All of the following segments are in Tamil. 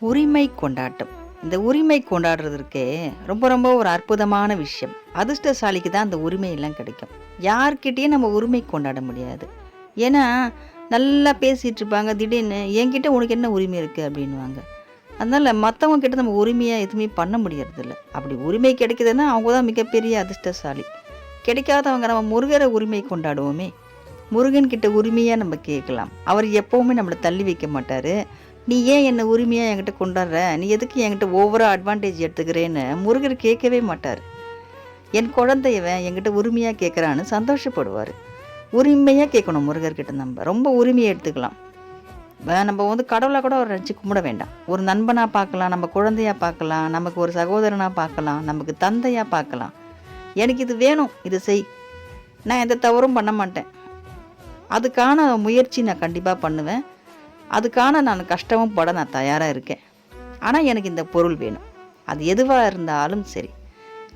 உரிமை கொண்டாட்டம். இந்த உரிமை கொண்டாடுறதற்கே ரொம்ப ரொம்ப ஒரு அற்புதமான விஷயம். அதிர்ஷ்டசாலிக்கு தான் அந்த உரிமையெல்லாம் கிடைக்கும். யார்கிட்டயும் நம்ம உரிமை கொண்டாட முடியாது. ஏன்னா, நல்லா பேசிட்டு இருப்பாங்க. திடீர்னு என்கிட்ட உனக்கு என்ன உரிமை இருக்கு அப்படின்னுவாங்க. அதனால மத்தவங்க கிட்ட நம்ம உரிமையா எதுவுமே பண்ண முடியறதில்ல. அப்படி உரிமை கிடைக்குதுன்னா அவங்க தான் மிகப்பெரிய அதிர்ஷ்டசாலி. கிடைக்காதவங்க நம்ம முருகரை உரிமை கொண்டாடுவோமே. முருகன் கிட்ட உரிமையா நம்ம கேட்கலாம். அவர் எப்பவுமே நம்மள தள்ளி வைக்க மாட்டாரு. நீ ஏன் என்ன உரிமையா என்கிட்ட கொண்டாடுற? நீ எதுக்கு என்கிட்ட ஓவரா அட்வான்டேஜ் எடுத்துக்கிறேன்னு முருகர் கேட்கவே மாட்டார். என் குழந்தையவன் என்கிட்ட உரிமையா கேட்குறான்னு சந்தோஷப்படுவார். உரிமையாக கேட்கணும் முருகர்கிட்ட. நம்ம ரொம்ப உரிமையை எடுத்துக்கலாம். நம்ம வந்து கடவுளாக கூட ஒரு நினச்சி கும்பிட வேண்டாம். ஒரு நண்பனாக பார்க்கலாம், நம்ம குழந்தையா பார்க்கலாம், நமக்கு ஒரு சகோதரனாக பார்க்கலாம், நமக்கு தந்தையாக பார்க்கலாம். எனக்கு இது வேணும், இது செய், நான் எந்த தவறும் பண்ண மாட்டேன், அதுக்கான முயற்சி நான் கண்டிப்பாக பண்ணுவேன், அதுக்கான நான் கஷ்டமும் பட நான் தயாராக இருக்கேன், ஆனால் எனக்கு இந்த பொருள் வேணும். அது எதுவாக இருந்தாலும் சரி,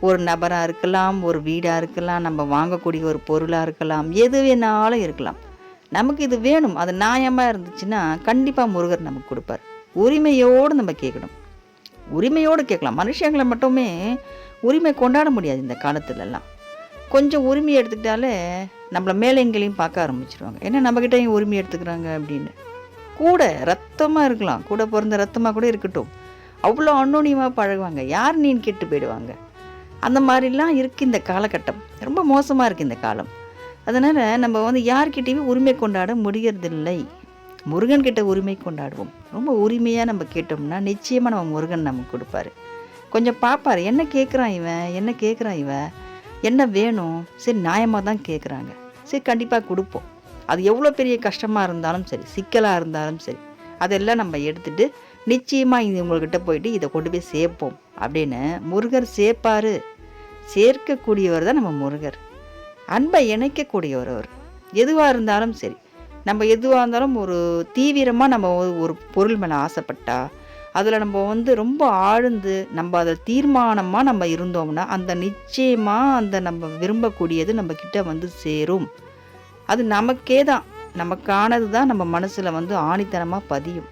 ஒரு நபராக இருக்கலாம், ஒரு வீடாக இருக்கலாம், நம்ம வாங்கக்கூடிய ஒரு பொருளாக இருக்கலாம், எது வேணாலும் இருக்கலாம். நமக்கு இது வேணும், அது நியாயமாக இருந்துச்சுன்னா கண்டிப்பாக முருகர் நமக்கு கொடுப்பார். உரிமையோடு நம்ம கேட்கணும். உரிமையோடு கேட்கலாம். மனுஷங்களை மட்டுமே உரிமை கொண்டாட முடியாது இந்த காலத்துலலாம். கொஞ்சம் உரிமை எடுத்துக்கிட்டாலே நம்மளை மேலே எங்கேயும் பார்க்க ஆரம்பிச்சிருவாங்க. ஏன்னா நம்மக்கிட்ட உரிமை எடுத்துக்கிறாங்க அப்படின்னு. கூட ரத்தமாக இருக்கலாம், கூட பிறந்த ரத்தமாக கூட இருக்கட்டும், அவ்வளோ அன்னோனியமாக பழகுவாங்க. யார் நீன்னு கேட்டு போயிடுவாங்க. அந்த மாதிரிலாம் இருக்குது இந்த காலகட்டம். ரொம்ப மோசமாக இருக்குது இந்த காலம். அதனால் நம்ம வந்து யார்கிட்டையுமே உரிமை கொண்டாட முடியறதில்லை. முருகன்கிட்ட உரிமை கொண்டாடுவோம். ரொம்ப உரிமையாக நம்ம கேட்டோம்னா நிச்சயமாக நம்ம முருகன் நமக்கு கொடுப்பாரு. கொஞ்சம் பார்ப்பார், என்ன கேட்குறான் இவன், என்ன கேட்குறான் இவன், என்ன வேணும், சரி நியாயமாக தான் கேட்குறாங்க, சரி கண்டிப்பாக கொடுப்போம். அது எவ்வளோ பெரிய கஷ்டமாக இருந்தாலும் சரி, சிக்கலாக இருந்தாலும் சரி, அதெல்லாம் நம்ம எடுத்துகிட்டு நிச்சயமாக இது உங்கள்கிட்ட போயிட்டு இதை கொண்டு போய் சேர்ப்போம் அப்படின்னு முருகர் சேர்ப்பார். சேர்க்கக்கூடியவர் தான் நம்ம முருகர். அன்பை இணைக்கக்கூடியவர் அவர். எதுவாக இருந்தாலும் சரி, நம்ம எதுவாக இருந்தாலும் ஒரு தீவிரமாக நம்ம ஒரு பொருள் மேலே ஆசைப்பட்டா, அதில் நம்ம வந்து ரொம்ப ஆழ்ந்து நம்ம அதை தீர்மானமாக நம்ம இருந்தோம்னா அந்த நிச்சயமாக அந்த நம்ம விரும்பக்கூடியது நம்ம கிட்ட வந்து சேரும். அது நமக்கே தான், நமக்கானது தான் நம்ம மனசில் வந்து ஆணித்தனமாக பதியும்.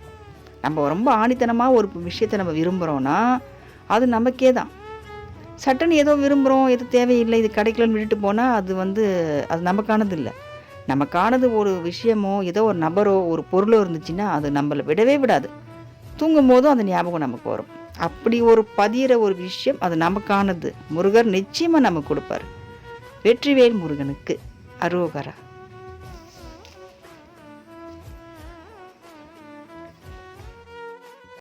நம்ம ரொம்ப ஆணித்தனமாக ஒரு விஷயத்தை நம்ம விரும்புகிறோன்னா அது நமக்கே தான். சட்டுன்னு ஏதோ விரும்புகிறோம், எது தேவையில்லை, இது கிடைக்கலன்னு விட்டுட்டு போனால் அது வந்து அது நமக்கானது இல்லை. நமக்கானது ஒரு விஷயமோ ஏதோ ஒரு நபரோ ஒரு பொருளோ இருந்துச்சுன்னா அது நம்மளை விடவே விடாது. தூங்கும் போதும் அந்த ஞாபகம் நமக்கு வரும். அப்படி ஒரு பதிகிற ஒரு விஷயம் அது நமக்கானது. முருகர் நிச்சயமாக நமக்கு கொடுப்பார். வெற்றிவேல் முருகனுக்கு அரோகரா.